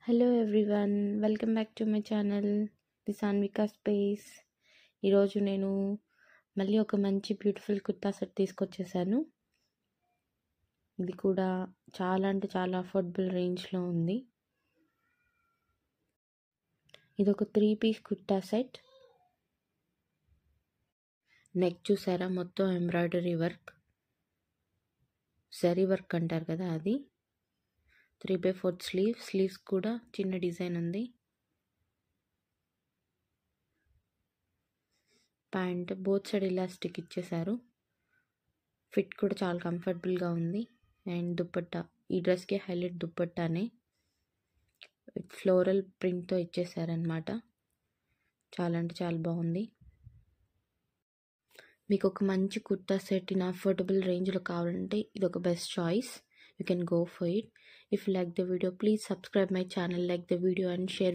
Hello everyone, welcome back to my channel the Sanvika space. ఈరోజు నేను మళ్ళీ ఒక మంచి బ్యూటిఫుల్ కుర్తా సెట్ తీసుకొచ్చేసాను. ఇది కూడా చాలా అంటే చాలా అఫోర్డబుల్ రేంజ్లో ఉంది. ఇది ఒక 3-పీస్ కుర్తా సెట్. నెక్ చూసారా, మొత్తం ఎంబ్రాయిడరీ వర్క్, జరీ వర్క్ అంటారు కదా అది. 3/4 స్లీవ్స్ కూడా చిన్న డిజైన్ ఉంది. ప్యాంట్ బోత్ సైడ్ ఎలాస్టిక్ ఇచ్చేసారు. ఫిట్ కూడా చాలా కంఫర్టబుల్గా ఉంది. అండ్ దుపట్టా, ఈ డ్రెస్కి హైలైట్ దుపట్టానే ఫ్లోరల్ ప్రింట్తో ఇచ్చేసారనమాట. చాలా అంటే చాలా బాగుంది. మీకు ఒక మంచి కుర్తా సెట్ ఇన్ అఫోర్డబుల్ రేంజ్లో కావాలంటే ఇది ఒక best choice. You can go for it. If you like the video, please subscribe my channel, like the video and share.